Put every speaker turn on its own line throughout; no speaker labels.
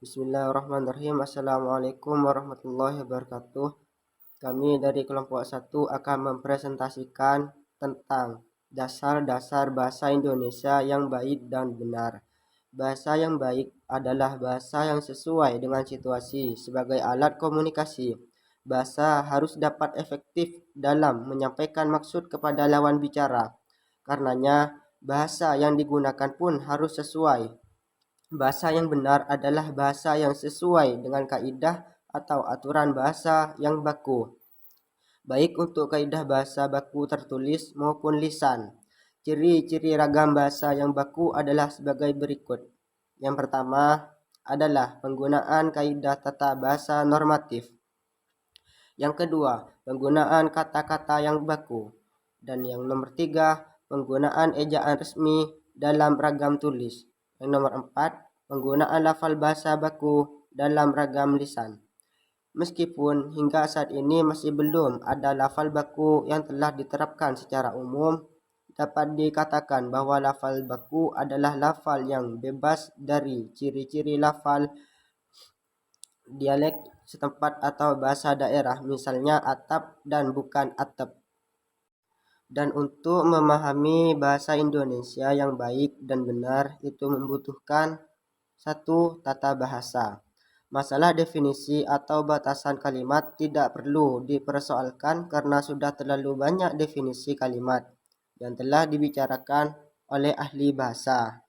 Bismillahirrahmanirrahim. Assalamualaikum warahmatullahi wabarakatuh. Kami dari kelompok 1 akan mempresentasikan tentang dasar-dasar bahasa Indonesia yang baik dan benar. Bahasa yang baik adalah bahasa yang sesuai dengan situasi sebagai alat komunikasi. Bahasa harus dapat efektif dalam menyampaikan maksud kepada lawan bicara. Karenanya, bahasa yang digunakan pun harus sesuai. Bahasa yang benar adalah bahasa yang sesuai dengan kaidah atau aturan bahasa yang baku, baik untuk kaidah bahasa baku tertulis maupun lisan. Ciri-ciri ragam bahasa yang baku adalah sebagai berikut. Yang pertama adalah penggunaan kaidah tata bahasa normatif. Yang kedua, penggunaan kata-kata yang baku. Dan yang nomor 3, penggunaan ejaan resmi dalam ragam tulis. Yang nomor 4, penggunaan lafal bahasa baku dalam ragam lisan. Meskipun hingga saat ini masih belum ada lafal baku yang telah diterapkan secara umum, dapat dikatakan bahwa lafal baku adalah lafal yang bebas dari ciri-ciri lafal dialek setempat atau bahasa daerah, misalnya atap dan bukan atap. Dan untuk memahami bahasa Indonesia yang baik dan benar itu membutuhkan satu, tata bahasa. Masalah definisi atau batasan kalimat tidak perlu dipersoalkan karena sudah terlalu banyak definisi kalimat yang telah dibicarakan oleh ahli bahasa.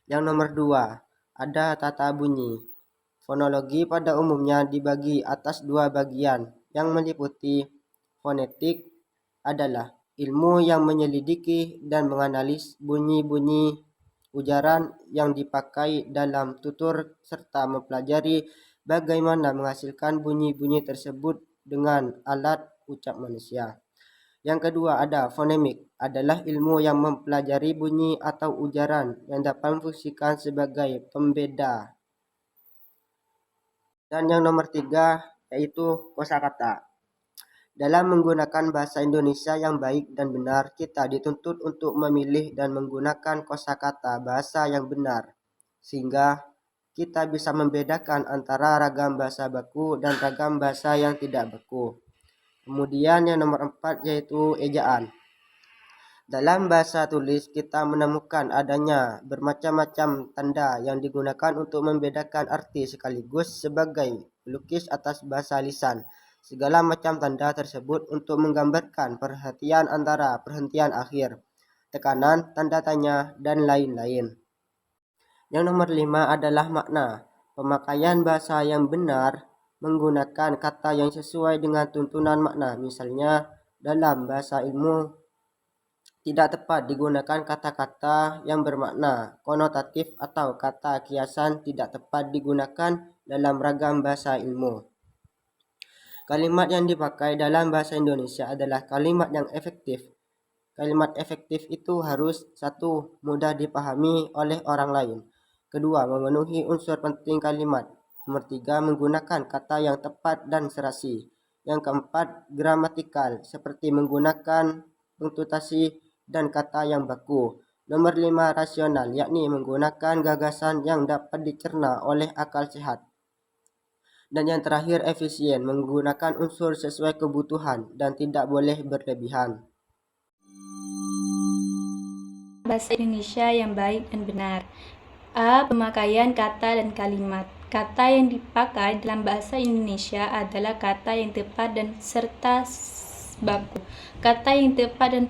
Yang nomor 2, ada tata bunyi. Fonologi pada umumnya dibagi atas dua bagian yang meliputi fonetik adalah ilmu yang menyelidiki dan menganalisis bunyi-bunyi ujaran yang dipakai dalam tutur serta mempelajari bagaimana menghasilkan bunyi-bunyi tersebut dengan alat ucap manusia. Yang kedua ada fonemik, adalah ilmu yang mempelajari bunyi atau ujaran yang dapat memfungsikan sebagai pembeda. Dan yang nomor 3 yaitu kosakata. Dalam menggunakan bahasa Indonesia yang baik dan benar, kita dituntut untuk memilih dan menggunakan kosakata bahasa yang benar, sehingga kita bisa membedakan antara ragam bahasa baku dan ragam bahasa yang tidak baku. Kemudian yang nomor 4 yaitu ejaan. Dalam bahasa tulis kita menemukan adanya bermacam-macam tanda yang digunakan untuk membedakan arti sekaligus sebagai pelukis atas bahasa lisan. Segala macam tanda tersebut untuk menggambarkan perhatian antara perhentian akhir, tekanan, tanda tanya, dan lain-lain. Yang nomor 5 adalah makna. Pemakaian bahasa yang benar menggunakan kata yang sesuai dengan tuntunan makna. Misalnya dalam bahasa ilmu tidak tepat digunakan kata-kata yang bermakna konotatif atau kata kiasan tidak tepat digunakan dalam ragam bahasa ilmu. Kalimat yang dipakai dalam bahasa Indonesia adalah kalimat yang efektif. Kalimat efektif itu harus satu, mudah dipahami oleh orang lain. Kedua, memenuhi unsur penting kalimat. Nomor 3, menggunakan kata yang tepat dan serasi. Yang keempat, gramatikal, seperti menggunakan punktutasi dan kata yang baku. Nomor 5, rasional, yakni menggunakan gagasan yang dapat dicerna oleh akal sehat. Dan yang terakhir, efisien, menggunakan unsur sesuai kebutuhan dan tidak boleh berlebihan.
Bahasa Indonesia yang baik dan benar. A. Pemakaian kata dan kalimat. Kata yang dipakai dalam bahasa Indonesia adalah kata yang tepat dan serta baku. Kata yang tepat dan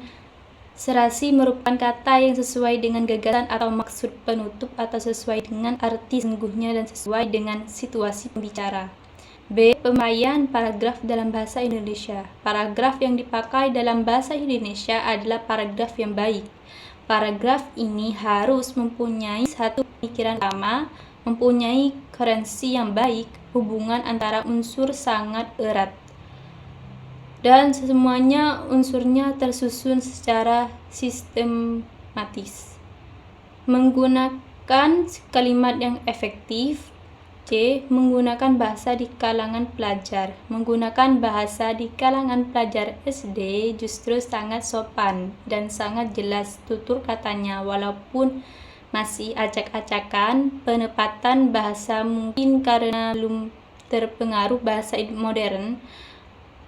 serasi merupakan kata yang sesuai dengan gagasan atau maksud penutup atau sesuai dengan arti sesungguhnya dan sesuai dengan situasi pembicara. B. Pemakaian paragraf dalam bahasa Indonesia. Paragraf yang dipakai dalam bahasa Indonesia adalah paragraf yang baik. Paragraf ini harus mempunyai satu pemikiran sama, mempunyai koherensi yang baik, hubungan antara unsur sangat erat, dan semuanya unsurnya tersusun secara sistematis. Menggunakan kalimat yang efektif. C. Menggunakan bahasa di kalangan pelajar. Menggunakan bahasa di kalangan pelajar SD justru sangat sopan dan sangat jelas tutur katanya, walaupun masih acak-acakan penempatan bahasa, mungkin karena belum terpengaruh bahasa modern.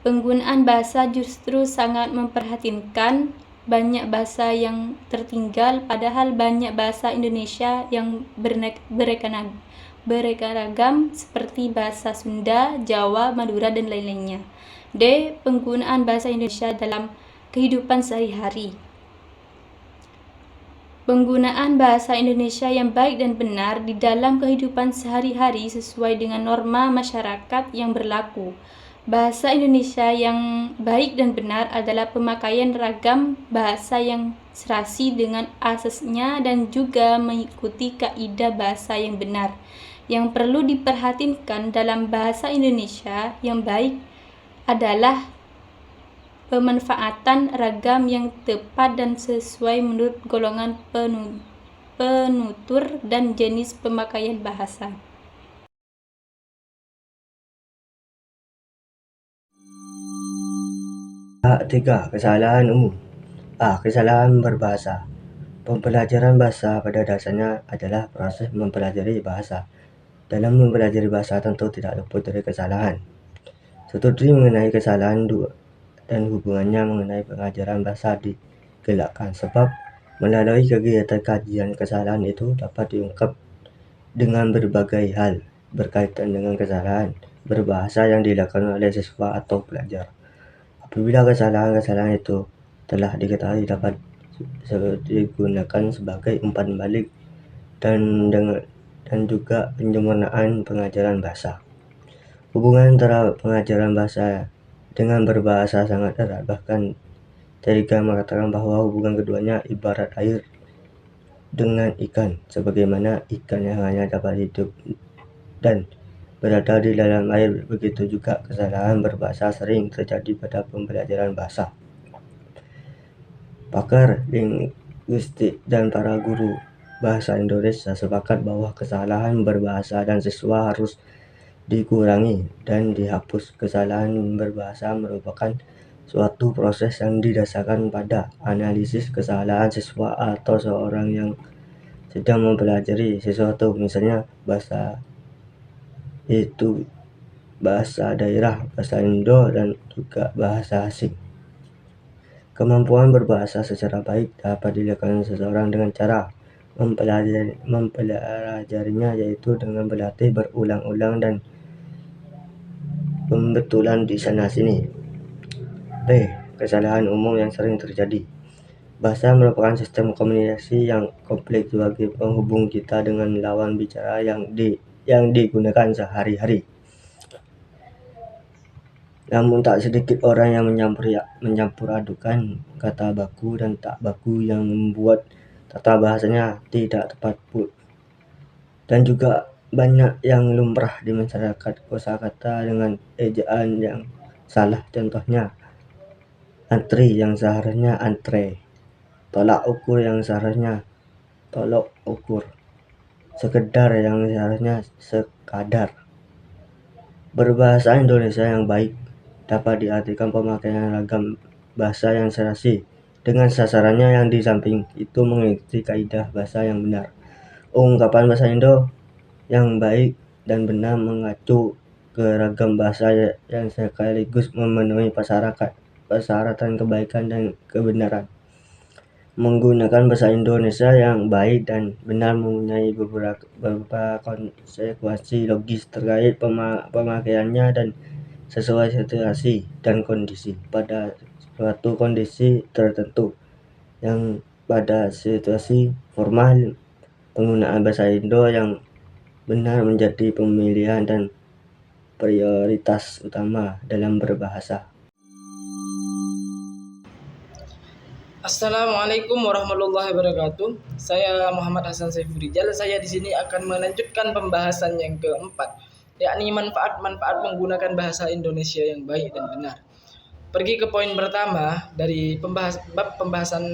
Penggunaan bahasa justru sangat memperhatikan. Banyak bahasa yang tertinggal, padahal banyak bahasa Indonesia yang beraneka seperti bahasa Sunda, Jawa, Madura, dan lain-lainnya. D. Penggunaan bahasa Indonesia dalam kehidupan sehari-hari. Penggunaan bahasa Indonesia yang baik dan benar di dalam kehidupan sehari-hari sesuai dengan norma masyarakat yang berlaku. Bahasa Indonesia yang baik dan benar adalah pemakaian ragam bahasa yang serasi dengan asasnya dan juga mengikuti kaidah bahasa yang benar. Yang perlu diperhatikan dalam bahasa Indonesia yang baik adalah pemanfaatan ragam yang tepat dan sesuai menurut golongan penutur dan jenis pemakaian bahasa.
Tiga, kesalahan umum. Kesalahan berbahasa. Pembelajaran bahasa pada dasarnya adalah proses mempelajari bahasa. Dalam mempelajari bahasa tentu tidak luput dari kesalahan. Studi mengenai kesalahan dan hubungannya mengenai pengajaran bahasa digelakkan sebab melalui kegiatan kajian kesalahan itu dapat diungkap dengan berbagai hal berkaitan dengan kesalahan berbahasa yang dilakukan oleh siswa atau pelajar. Apabila kesalahan-kesalahan itu telah diketahui dapat digunakan sebagai umpan balik dan juga penyempurnaan pengajaran bahasa. Hubungan antara pengajaran bahasa dengan berbahasa sangat erat, bahkan Teriga mengatakan bahwa hubungan keduanya ibarat air dengan ikan, sebagaimana ikan yang hanya dapat hidup dan berada di dalam air, begitu juga kesalahan berbahasa sering terjadi pada pembelajaran bahasa. Pakar linguistik dan para guru bahasa Indonesia sepakat bahwa kesalahan berbahasa dan siswa harus dikurangi dan dihapus. Kesalahan berbahasa merupakan suatu proses yang didasarkan pada analisis kesalahan siswa atau seorang yang sedang mempelajari sesuatu, misalnya bahasa itu bahasa daerah, bahasa Indo, dan juga bahasa asing. Kemampuan berbahasa secara baik dapat dilakukan seseorang dengan cara mempelajarinya, yaitu dengan berlatih berulang-ulang dan pembetulan di sana-sini. B. Kesalahan umum yang sering terjadi. Bahasa merupakan sistem komunikasi yang kompleks sebagai penghubung kita dengan lawan bicara yang digunakan sehari-hari. Namun tak sedikit orang yang mencampur adukan kata baku dan tak baku yang membuat tata bahasanya tidak tepat pula. Dan juga banyak yang lumrah di masyarakat kosakata dengan ejaan yang salah. Contohnya, antri yang seharusnya antre, tolak ukur yang seharusnya tolok ukur, sekedar yang seharusnya sekadar. Berbahasa Indonesia yang baik dapat diartikan pemakaian ragam bahasa yang serasi dengan sasarannya yang di samping itu mengikuti kaidah bahasa yang benar. Ungkapan bahasa Indo yang baik dan benar mengacu ke ragam bahasa yang sekaligus memenuhi persyaratan kebaikan dan kebenaran. Menggunakan bahasa Indonesia yang baik dan benar mempunyai beberapa konsekuensi logis terkait pemakaiannya dan sesuai situasi dan kondisi. Pada suatu kondisi tertentu yang pada situasi formal, penggunaan bahasa Indo yang benar menjadi pemilihan dan prioritas utama dalam berbahasa.
Assalamualaikum warahmatullahi wabarakatuh. Saya Muhammad Hasan Saifudrijal. Saya di sini akan melanjutkan pembahasan yang keempat, yakni manfaat-manfaat menggunakan bahasa Indonesia yang baik dan benar. Pergi ke poin pertama dari pembahasan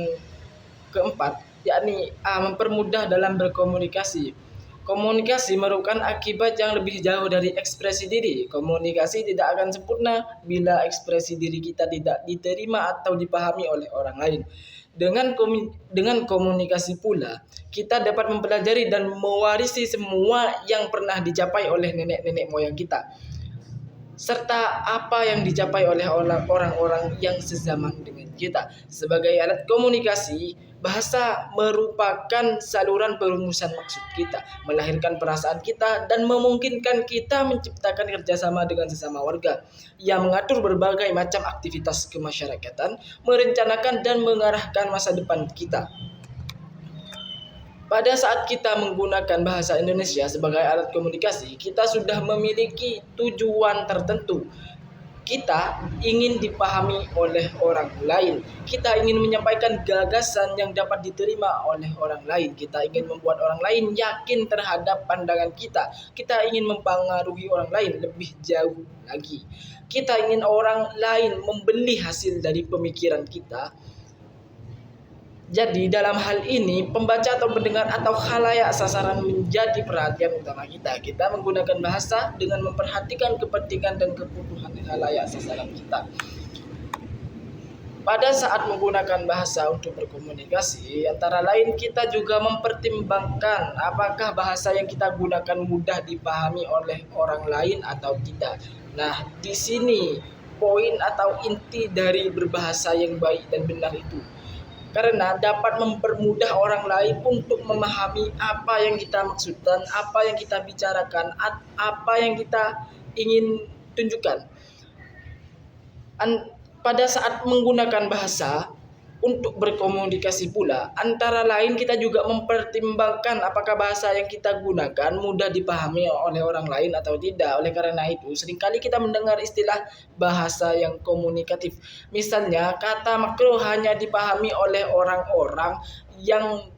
keempat, yakni mempermudah dalam berkomunikasi. Komunikasi merupakan akibat yang lebih jauh dari ekspresi diri. Komunikasi tidak akan sempurna bila ekspresi diri kita tidak diterima atau dipahami oleh orang lain. Dengan komunikasi pula, kita dapat mempelajari dan mewarisi semua yang pernah dicapai oleh nenek-nenek moyang kita, serta apa yang dicapai oleh orang-orang yang sezaman dengan kita. Sebagai alat komunikasi, bahasa merupakan saluran perumusan maksud kita, melahirkan perasaan kita, dan memungkinkan kita menciptakan kerjasama dengan sesama warga yang mengatur berbagai macam aktivitas kemasyarakatan, merencanakan dan mengarahkan masa depan kita. Pada saat kita menggunakan bahasa Indonesia sebagai alat komunikasi, kita sudah memiliki tujuan tertentu. Kita ingin dipahami oleh orang lain. Kita ingin menyampaikan gagasan yang dapat diterima oleh orang lain. Kita ingin membuat orang lain yakin terhadap pandangan kita. Kita ingin mempengaruhi orang lain lebih jauh lagi. Kita ingin orang lain membeli hasil dari pemikiran kita. Jadi dalam hal ini, pembaca atau pendengar atau khalayak sasaran menjadi perhatian utama kita. Kita menggunakan bahasa dengan memperhatikan kepentingan dan kebutuhan khalayak sasaran kita. Pada saat menggunakan bahasa untuk berkomunikasi, antara lain kita juga mempertimbangkan apakah bahasa yang kita gunakan mudah dipahami oleh orang lain atau tidak. Nah, di sini poin atau inti dari berbahasa yang baik dan benar itu. Karena dapat mempermudah orang lain untuk memahami apa yang kita maksudkan, apa yang kita bicarakan, apa yang kita ingin tunjukkan. Pada saat menggunakan bahasa untuk berkomunikasi pula, antara lain kita juga mempertimbangkan apakah bahasa yang kita gunakan mudah dipahami oleh orang lain atau tidak. Oleh karena itu, seringkali kita mendengar istilah bahasa yang komunikatif. Misalnya, kata makro hanya dipahami oleh orang-orang yang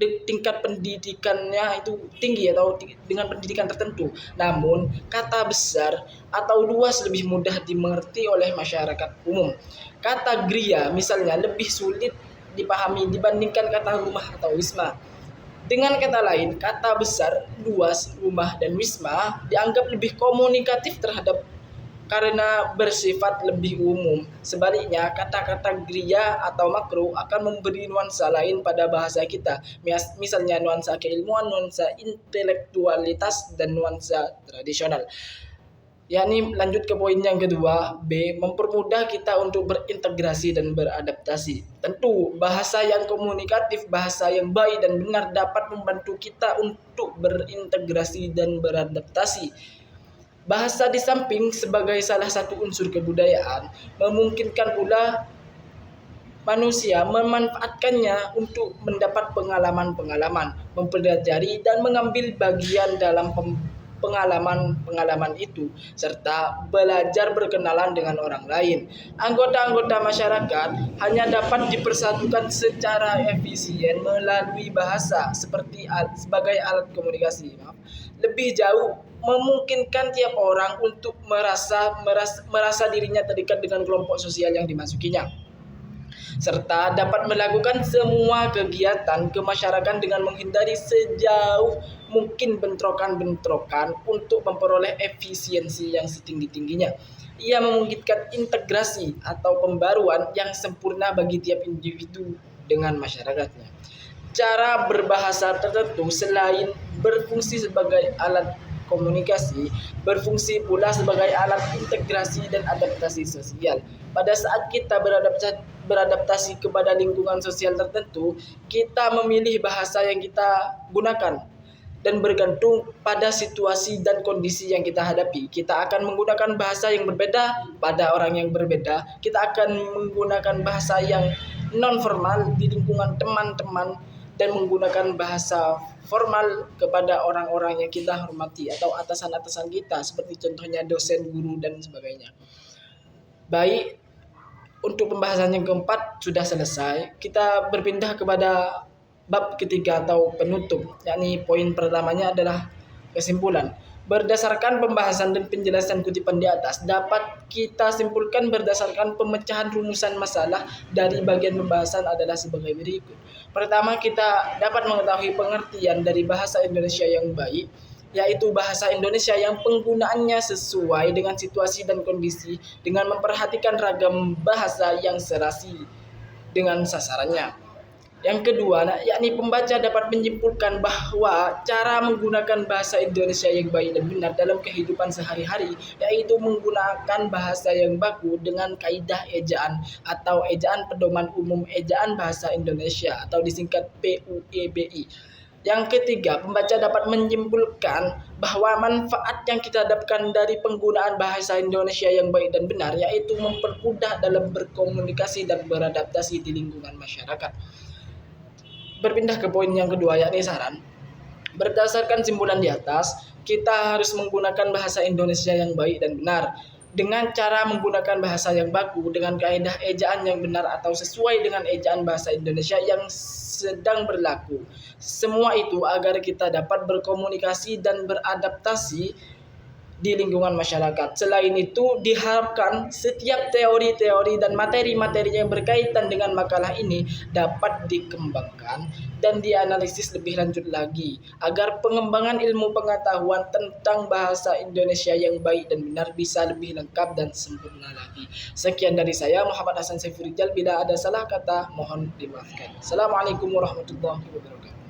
tingkat pendidikannya itu tinggi atau dengan pendidikan tertentu. Namun, kata besar atau luas lebih mudah dimengerti oleh masyarakat umum. Kata gria misalnya lebih sulit dipahami dibandingkan kata rumah atau wisma. Dengan kata lain, kata besar, luas, rumah, dan wisma dianggap lebih komunikatif karena bersifat lebih umum. Sebaliknya, kata-kata gria atau makro akan memberi nuansa lain pada bahasa kita. Misalnya nuansa keilmuan, nuansa intelektualitas, dan nuansa tradisional. Yakni lanjut ke poin yang kedua, B, mempermudah kita untuk berintegrasi dan beradaptasi. Tentu, bahasa yang komunikatif, bahasa yang baik dan benar dapat membantu kita untuk berintegrasi dan beradaptasi. Bahasa di samping sebagai salah satu unsur kebudayaan, memungkinkan pula manusia memanfaatkannya untuk mendapat pengalaman-pengalaman, mempelajari dan mengambil bagian dalam pengalaman-pengalaman itu, serta belajar berkenalan dengan orang lain. Anggota-anggota masyarakat hanya dapat dipersatukan secara efisien melalui bahasa sebagai alat komunikasi. Lebih jauh, memungkinkan tiap orang untuk merasa dirinya terikat dengan kelompok sosial yang dimasukinya, serta dapat melakukan semua kegiatan kemasyarakatan dengan menghindari sejauh mungkin bentrokan-bentrokan untuk memperoleh efisiensi yang setinggi-tingginya. Ia memungkinkan integrasi atau pembaruan yang sempurna bagi tiap individu dengan masyarakatnya. Cara berbahasa tertentu selain berfungsi sebagai alat komunikasi, berfungsi pula sebagai alat integrasi dan adaptasi sosial. Pada saat kita beradaptasi kepada lingkungan sosial tertentu, kita memilih bahasa yang kita gunakan dan bergantung pada situasi dan kondisi yang kita hadapi. Kita akan menggunakan bahasa yang berbeda pada orang yang berbeda. Kita akan menggunakan bahasa yang non formal di lingkungan teman-teman dan menggunakan bahasa formal kepada orang-orang yang kita hormati atau atasan-atasan kita, seperti contohnya dosen, guru, dan sebagainya. Baik, untuk pembahasan yang keempat sudah selesai. Kita berpindah kepada bab ketiga atau penutup, yakni poin pertamanya adalah kesimpulan. Berdasarkan pembahasan dan penjelasan kutipan di atas, dapat kita simpulkan berdasarkan pemecahan rumusan masalah dari bagian pembahasan adalah sebagai berikut. Pertama, kita dapat mengetahui pengertian dari bahasa Indonesia yang baik, yaitu bahasa Indonesia yang penggunaannya sesuai dengan situasi dan kondisi dengan memperhatikan ragam bahasa yang serasi dengan sasarannya. Yang kedua, yakni pembaca dapat menyimpulkan bahwa cara menggunakan bahasa Indonesia yang baik dan benar dalam kehidupan sehari-hari yaitu menggunakan bahasa yang baku dengan kaidah ejaan atau ejaan pedoman umum ejaan bahasa Indonesia atau disingkat PUEBI. Yang ketiga, pembaca dapat menyimpulkan bahwa manfaat yang kita dapatkan dari penggunaan bahasa Indonesia yang baik dan benar yaitu mempermudah dalam berkomunikasi dan beradaptasi di lingkungan masyarakat. Berpindah ke poin yang kedua, yakni saran. Berdasarkan simpulan di atas, kita harus menggunakan bahasa Indonesia yang baik dan benar dengan cara menggunakan bahasa yang baku dengan kaidah ejaan yang benar atau sesuai dengan ejaan bahasa Indonesia yang sedang berlaku. Semua itu agar kita dapat berkomunikasi dan beradaptasi di lingkungan masyarakat. Selain itu, diharapkan setiap teori-teori dan materi-materi yang berkaitan dengan makalah ini dapat dikembangkan dan dianalisis lebih lanjut lagi agar pengembangan ilmu pengetahuan tentang bahasa Indonesia yang baik dan benar bisa lebih lengkap dan sempurna lagi. Sekian dari saya, Muhammad Hasan Saifurijal. Bila ada salah kata, mohon dimaafkan. Assalamualaikum warahmatullahi wabarakatuh.